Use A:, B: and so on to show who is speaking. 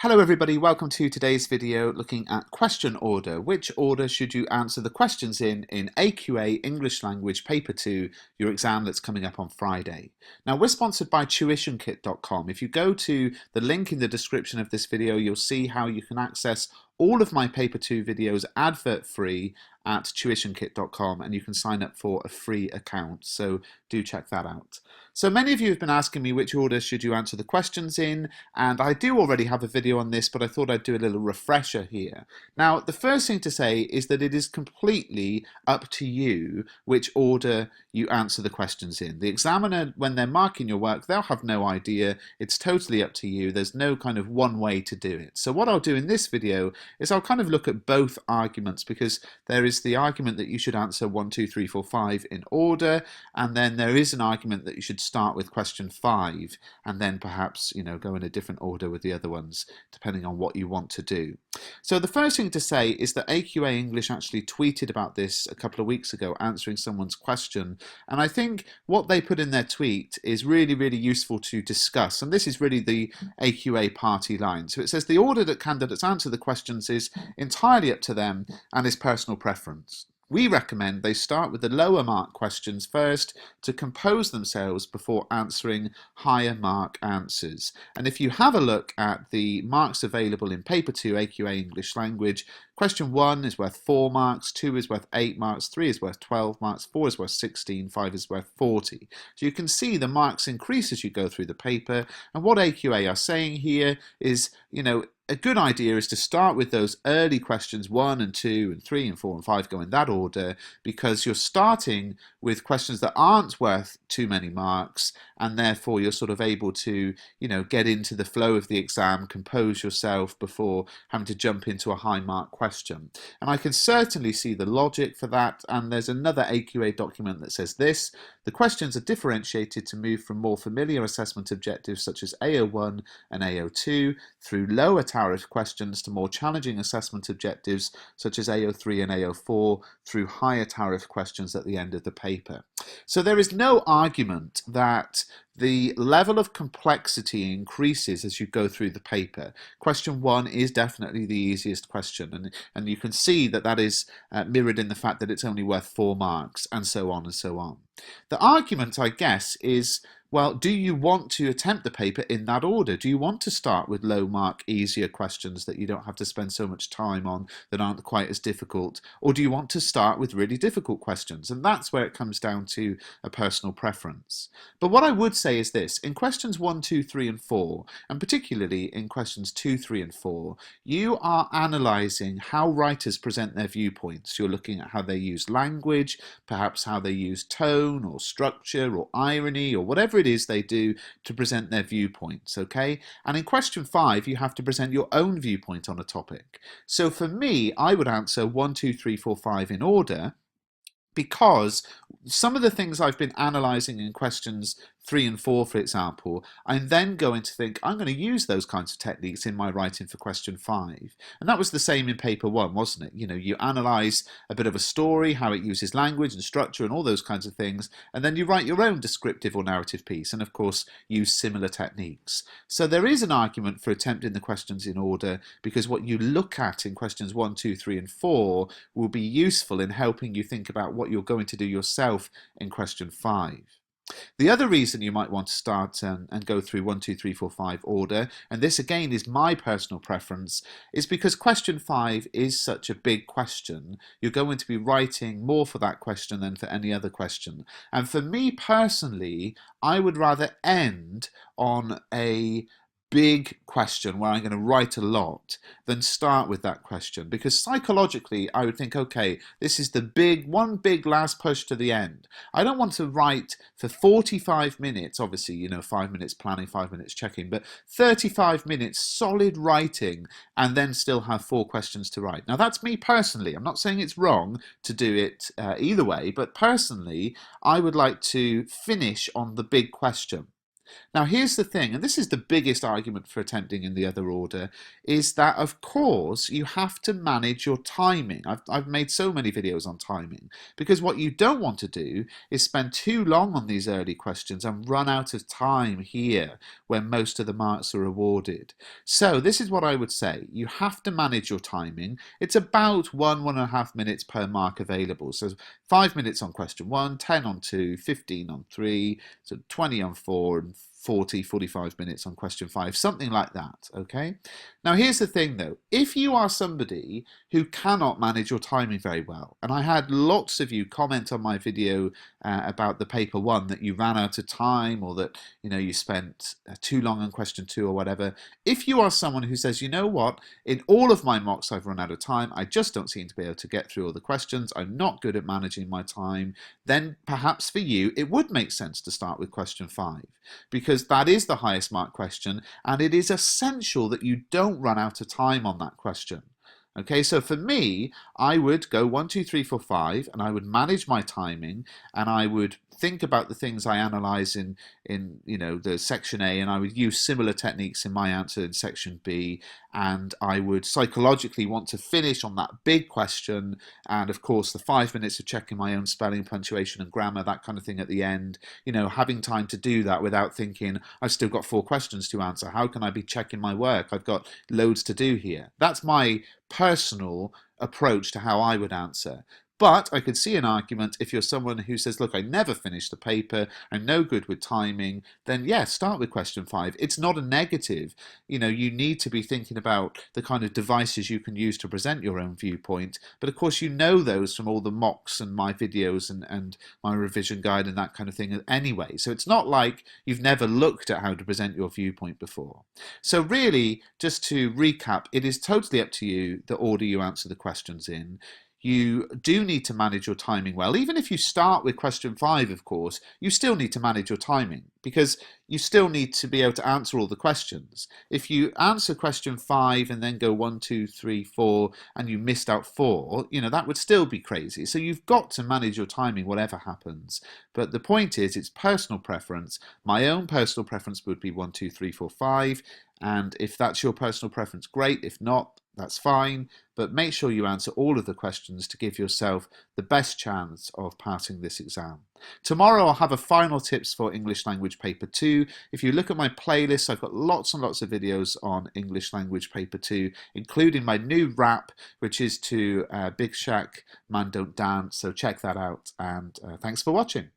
A: Hello everybody, welcome to today's video looking at question order. Which order should you answer the questions in AQA English Language Paper 2, your exam that's coming up on Friday. Now we're sponsored by tuitionkit.com. If you go to the link in the description of this video, you'll see how you can access all of my Paper 2 videos advert free at tuitionkit.com, and you can sign up for a free account, so do check that out. So many of you have been asking me which order should you answer the questions in, and I do already have a video on this, but I thought I'd do a little refresher here. Now, the first thing to say is that it is completely up to you which order you answer the questions in. The examiner, when they're marking your work, they'll have no idea. It's totally up to you. There's no kind of one way to do it. So what I'll do in this video is I'll kind of look at both arguments, because there is the argument that you should answer 1, 2, 3, 4, 5 in order, and then there is an argument that you should start with question 5 and then perhaps, go in a different order with the other ones depending on what you want to do. So the first thing to say is that AQA English actually tweeted about this a couple of weeks ago, answering someone's question, and I think what they put in their tweet is really, really useful to discuss, and this is really the AQA party line. So it says the order that candidates answer the questions is entirely up to them and is personal preference. We recommend they start with the lower mark questions first to compose themselves before answering higher mark answers. And if you have a look at the marks available in Paper 2 AQA English Language, question 1 is worth 4 marks, 2 is worth 8 marks, 3 is worth 12 marks, 4 is worth 16, 5 is worth 40. So you can see the marks increase as you go through the paper, and what AQA are saying here is, a good idea is to start with those early questions 1 and 2 and 3 and 4 and 5, go in that order, because you're starting with questions that aren't worth too many marks, and therefore you're sort of able to, get into the flow of the exam, compose yourself before having to jump into a high mark question. And I can certainly see the logic for that, and there's another AQA document that says this: the questions are differentiated to move from more familiar assessment objectives such as AO1 and AO2 through lower tariff questions to more challenging assessment objectives such as AO3 and AO4 through higher tariff questions at the end of the paper. So there is no argument that the level of complexity increases as you go through the paper. Question 1 is definitely the easiest question, and you can see that that is mirrored in the fact that it's only worth 4 marks, and so on and so on. The argument, I guess, is, well, do you want to attempt the paper in that order? Do you want to start with low mark, easier questions that you don't have to spend so much time on, that aren't quite as difficult? Or do you want to start with really difficult questions? And that's where it comes down to a personal preference. But what I would say is this: in questions 1, 2, 3 and 4, and particularly in questions 2, 3 and 4, you are analysing how writers present their viewpoints. You're looking at how they use language, perhaps how they use tone or structure or irony or whatever it is they do to present their viewpoints, okay? And in question 5, you have to present your own viewpoint on a topic. So for me, I would answer 1, 2, 3, 4, 5 in order, because some of the things I've been analysing in questions 3 and 4, for example, I'm then going to think, I'm going to use those kinds of techniques in my writing for question 5. And that was the same in paper 1, wasn't it? You analyse a bit of a story, how it uses language and structure and all those kinds of things, and then you write your own descriptive or narrative piece, and of course use similar techniques. So there is an argument for attempting the questions in order, because what you look at in questions 1, 2, 3 and 4 will be useful in helping you think about what you're going to do yourself in question 5. The other reason you might want to start and go through 1, 2, 3, 4, 5 order, and this again is my personal preference, is because question 5 is such a big question. You're going to be writing more for that question than for any other question. And for me personally, I would rather end on a big question where I'm going to write a lot than start with that question, because psychologically I would think, okay, this is the one big last push to the end. I don't want to write for 45 minutes, obviously, 5 minutes planning, 5 minutes checking, but 35 minutes solid writing and then still have 4 questions to write. Now that's me personally. I'm not saying it's wrong to do it either way, but personally I would like to finish on the big question. Now, here's the thing, and this is the biggest argument for attempting in the other order, is that, of course, you have to manage your timing. I've made so many videos on timing, because what you don't want to do is spend too long on these early questions and run out of time here where most of the marks are awarded. So this is what I would say. You have to manage your timing. It's about 1.5 minutes per mark available. So 5 minutes on question 1, 10 on 2, 15 on 3, so 20 on 4, and 45 minutes on question 5, something like that, okay? Now here's the thing though, if you are somebody who cannot manage your timing very well, and I had lots of you comment on my video about the paper 1 that you ran out of time, or that you spent too long on question 2 or whatever. If you are someone who says, you know what, in all of my mocks I've run out of time, I just don't seem to be able to get through all the questions, I'm not good at managing my time, then perhaps for you it would make sense to start with question 5, because that is the highest mark question and it is essential that you don't run out of time on that question. Okay, so for me, I would go 1, 2, 3, 4, 5, and I would manage my timing, and I would think about the things I analyze in the section A, and I would use similar techniques in my answer in section B, and I would psychologically want to finish on that big question, and of course the 5 minutes of checking my own spelling, punctuation and grammar, that kind of thing at the end, having time to do that without thinking, I've still got 4 questions to answer, how can I be checking my work, I've got loads to do here. That's my personal approach to how I would answer. But I could see an argument if you're someone who says, look, I never finish the paper, I'm no good with timing, then yes, start with question 5. It's not a negative. You need to be thinking about the kind of devices you can use to present your own viewpoint. But of course, you know those from all the mocks and my videos and my revision guide and that kind of thing anyway. So it's not like you've never looked at how to present your viewpoint before. So really, just to recap, it is totally up to you the order you answer the questions in. You do need to manage your timing well. Even if you start with question 5, of course, you still need to manage your timing, because you still need to be able to answer all the questions. If you answer question 5 and then go 1, 2, 3, 4, and you missed out 4, that would still be crazy. So you've got to manage your timing whatever happens. But the point is, it's personal preference. My own personal preference would be 1, 2, 3, 4, 5. And if that's your personal preference, great. If not, that's fine, but make sure you answer all of the questions to give yourself the best chance of passing this exam. Tomorrow I'll have a final tips for English language paper 2. If you look at my playlist, I've got lots and lots of videos on English language paper 2, including my new rap, which is to Big Shaq, Man Don't Dance, so check that out, and thanks for watching.